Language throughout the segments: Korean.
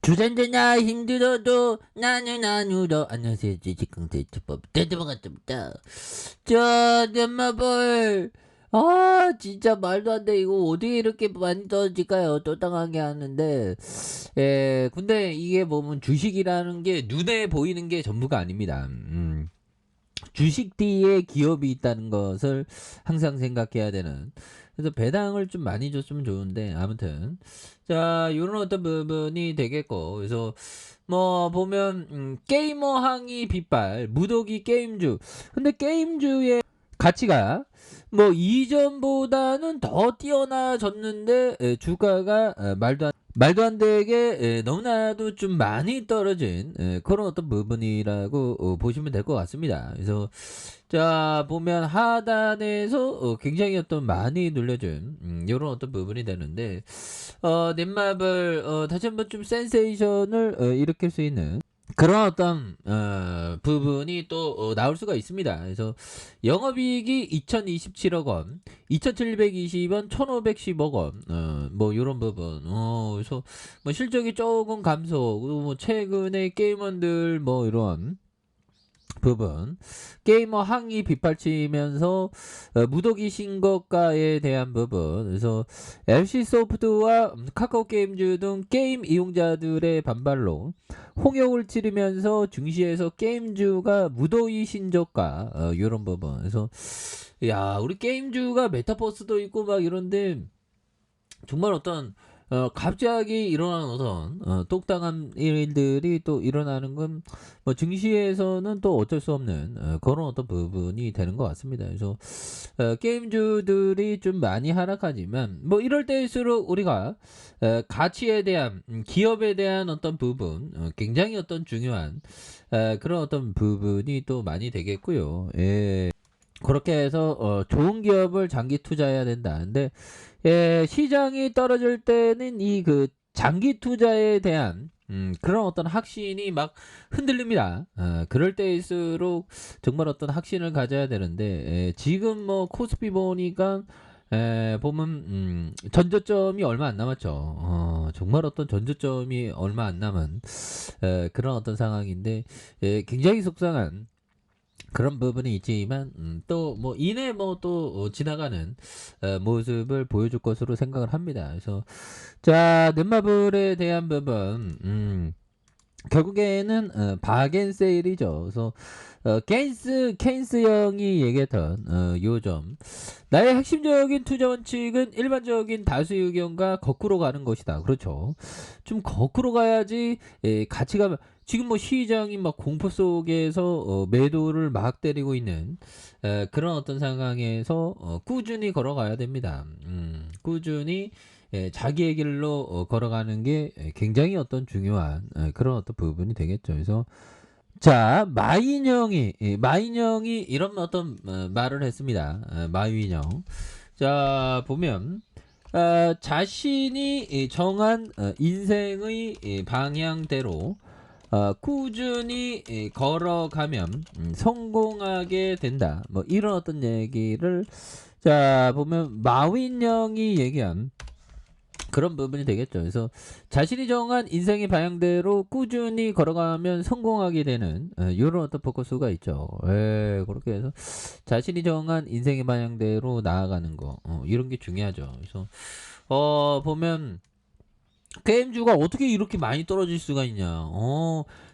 주전자나 힘들어도 나는 안 울어. 안녕하세요. 지직강대 유튜버 대대방아입니다. 자, 넷마블. 진짜 말도 안 돼. 이거 어떻게 이렇게 많이 떨어질까요? 또 당하게 하는데. 근데 이게 보면 주식이라는 게 눈에 보이는 게 전부가 아닙니다. 주식 뒤에 기업이 있다는 것을 항상 생각해야 되는. 그래서 배당을 좀 많이 줬으면 좋은데, 아무튼. 자, 요런 어떤 부분이 되겠고. 그래서, 뭐, 보면, 게이머 항의 빗발, 무더기 게임주. 근데 게임주의 가치가 뭐 이전보다는 더 뛰어나졌는데 주가가 말도 안 되게 너무나도 좀 많이 떨어진 그런 어떤 부분이라고 보시면 될 것 같습니다. 그래서 자 보면 하단에서 굉장히 어떤 많이 눌려준 이런 어떤 부분이 되는데 넷마블 다시 한번 좀 센세이션을 일으킬 수 있는 그런 어떤 부분이 또 나올 수가 있습니다. 그래서 영업이익이 2027억 원, 2720원, 1510억 원, 뭐 이런 부분. 그래서 뭐 실적이 조금 감소, 그리고 뭐 최근에 게임원들 뭐 이런 부분 게이머 항의 빗발치면서 무더기 신고가에 대한 부분 그래서 LC소프트와 카카오게임즈 등 게임 이용자들의 반발로 홍역을 치르면서 증시에서 게임주가 무더기 신저가 이런 부분 그래서 야 우리 게임주가 메타버스도 있고 막 이런데 정말 어떤 갑자기 일어나는 어떤 똑당한 일들이 또 일어나는 건 뭐 증시에서는 또 어쩔 수 없는 그런 어떤 부분이 되는 것 같습니다. 그래서 게임주들이 좀 많이 하락하지만 뭐 이럴 때일수록 우리가 가치에 대한 기업에 대한 어떤 부분 굉장히 어떤 중요한 그런 어떤 부분이 또 많이 되겠고요. 예. 그렇게 해서 좋은 기업을 장기 투자해야 된다. 근데 시장이 떨어질 때는 이 그 장기 투자에 대한 그런 어떤 확신이 막 흔들립니다. 그럴 때일수록 정말 어떤 확신을 가져야 되는데 지금 뭐 코스피 보니까 보면 전저점이 얼마 안 남았죠. 정말 어떤 전저점이 얼마 안 남은 그런 어떤 상황인데 굉장히 속상한 그런 부분이 있지만 또 뭐 이내 뭐 또 지나가는 모습을 보여줄 것으로 생각을 합니다. 그래서 자 넷마블에 대한 부분 결국에는 바겐세일이죠. 그래서 케인스 형이 얘기했던 요점 나의 핵심적인 투자 원칙은 일반적인 다수 의견과 거꾸로 가는 것이다. 그렇죠. 좀 거꾸로 가야지 가치가 지금 뭐 시장이 막 공포 속에서 매도를 막 때리고 있는 그런 어떤 상황에서 꾸준히 걸어가야 됩니다. 꾸준히 자기의 길로 걸어가는 게 굉장히 어떤 중요한 그런 어떤 부분이 되겠죠. 그래서 자 마인형이 이런 어떤 말을 했습니다. 마윈형 자 보면 자신이 정한 인생의 방향대로 꾸준히 걸어가면 성공하게 된다. 뭐 이런 어떤 얘기를 자 보면 마윈형이 얘기한 그런 부분이 되겠죠. 그래서 자신이 정한 인생의 방향대로 꾸준히 걸어가면 성공하게 되는 이런 어떤 포커스가 있죠. 그렇게 해서 자신이 정한 인생의 방향대로 나아가는 거 이런 게 중요하죠. 그래서 보면 게임주가 어떻게 이렇게 많이 떨어질 수가 있냐.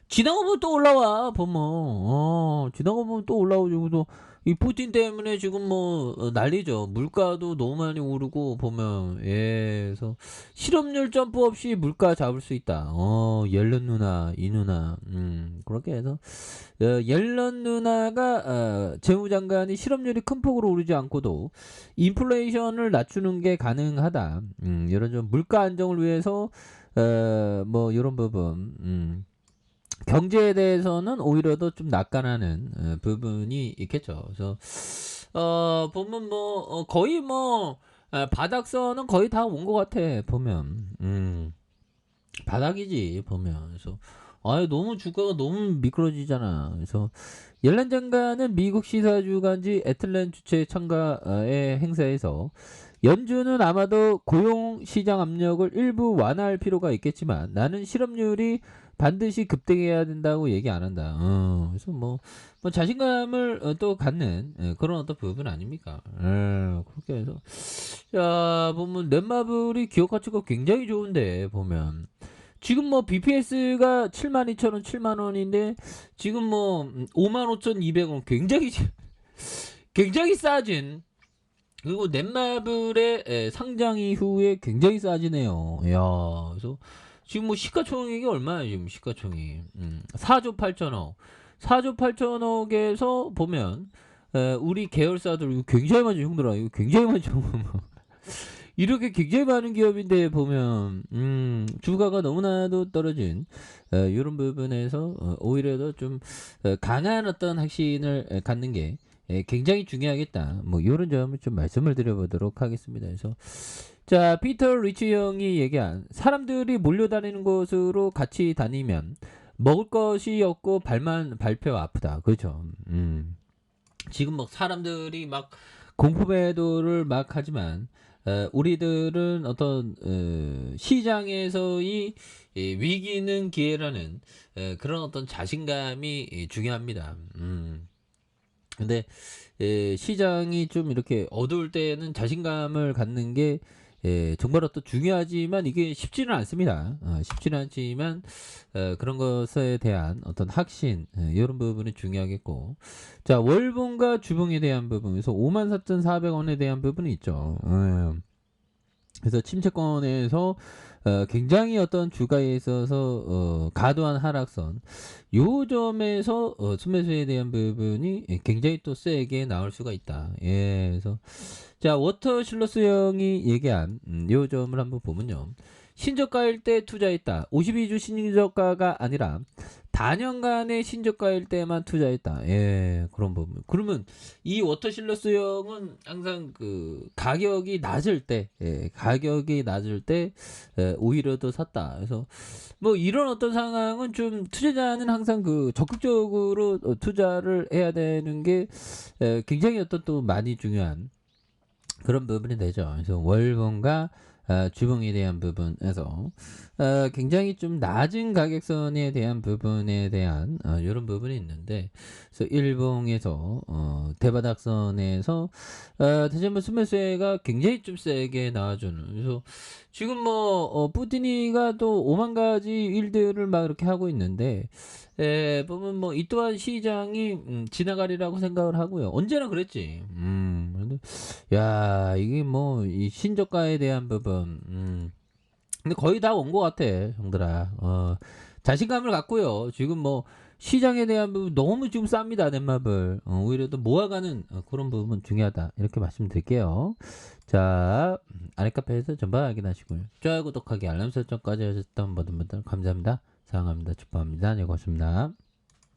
지나가 보면 또 올라와. 보면 지나가 보면 또 올라오고 또 이 푸틴 때문에 지금 뭐 난리죠. 물가도 너무 많이 오르고 보면 그래서 실업률 점프 없이 물가 잡을 수 있다. 옐런 누나 이 누나 그렇게 해서 옐런 누나가 재무장관이 실업률이 큰 폭으로 오르지 않고도 인플레이션을 낮추는 게 가능하다. 이런 좀 물가 안정을 위해서 뭐 이런 부분 경제에 대해서는 오히려 더 좀 낙관하는 부분이 있겠죠. 그래서 보면 뭐 거의 뭐 바닥선은 거의 다 온 것 같아 보면 바닥이지 보면 그래서 아 너무 주가가 너무 미끄러지잖아. 그래서 옐런 장관은 미국 시사주간지 애틀랜 주최 참가의 행사에서 연준은 아마도 고용 시장 압력을 일부 완화할 필요가 있겠지만 나는 실업률이 반드시 급등해야 된다고 얘기 안 한다. 그래서 뭐 자신감을 또 갖는 그런 어떤 부분 아닙니까? 그렇게 해서 자 보면 넷마블이 기업 가치가 굉장히 좋은데 보면 지금 뭐 BPS가 72,000원, 7만원인데 지금 뭐 55,200원 굉장히 싸진 그리고 넷마블의 상장 이후에 굉장히 싸지네요. 야, 그래서 지금 뭐 시가총액이 얼마야 지금 시가총액? 4조 8천억. 4조 8천억에서 보면 우리 계열사들 이거 굉장히 많이 형들아 이거 굉장히 많이 이렇게 굉장히 많은 기업인데 보면 주가가 너무나도 떨어진 이런 부분에서 오히려 더 좀 강한 어떤 확신을 갖는 게 굉장히 중요하겠다. 뭐 이런 점을 좀 말씀을 드려보도록 하겠습니다. 그래서 자 피터 리치 형이 얘기한 사람들이 몰려다니는 곳으로 같이 다니면 먹을 것이 없고 발뼈가 아프다. 그렇죠. 지금 막 사람들이 막 공포배도를 막 하지만 우리들은 어떤 시장에서의 위기는 기회라는 그런 어떤 자신감이 중요합니다. 근데 시장이 좀 이렇게 어두울 때는 자신감을 갖는 게 정말 어떤 중요하지만 이게 쉽지는 않습니다. 쉽지는 않지만 그런 것에 대한 어떤 확신 이런 부분이 중요하겠고 자 월봉과 주봉에 대한 부분에서 54,400원에 대한 부분이 있죠. 그래서 침체권에서 굉장히 어떤 주가에 있어서 과도한 하락선 요 점에서 순매수에 대한 부분이 굉장히 또 세게 나올 수가 있다. 예, 그래서 자 워터실러스 형이 얘기한 요 점을 한번 보면요. 신저가일 때 투자했다. 52주 신저가가 아니라 단연간의 신저가일 때만 투자했다. 예, 그런 부분. 그러면 이 워터실러스 형은 항상 그 가격이 낮을 때, 가격이 낮을 때 오히려 더 샀다. 그래서 뭐 이런 어떤 상황은 좀 투자자는 항상 그 적극적으로 투자를 해야 되는 게 굉장히 어떤 또 많이 중요한 그런 부분이 되죠. 그래서 월봉과 주봉에 대한 부분에서 굉장히 좀 낮은 가격선에 대한 부분에 대한 이런 부분이 있는데 그래서 일봉에서 대바닥선에서 다시 한번 순매수가 굉장히 좀 세게 나와주는 그래서 지금 뭐 푸틴이가 또 5만 가지 일들을 막 이렇게 하고 있는데 보면 뭐 이 또한 시장이 지나가리라고 생각을 하고요. 언제나 그랬지. 근데 야 이게 뭐 이 신저가에 대한 부분 근데 거의 다 온 것 같아 형들아. 자신감을 갖고요. 지금 뭐 시장에 대한 부분 너무 지금 쌉니다 넷마블. 오히려 더 모아가는 그런 부분 중요하다 이렇게 말씀드릴게요. 자 아랫카페에서 전방 확인하시고요. 좋아요 구독하기 알람 설정까지 하셨던 모든 분들 감사합니다. 사랑합니다. 축복합니다. 네 고맙습니다.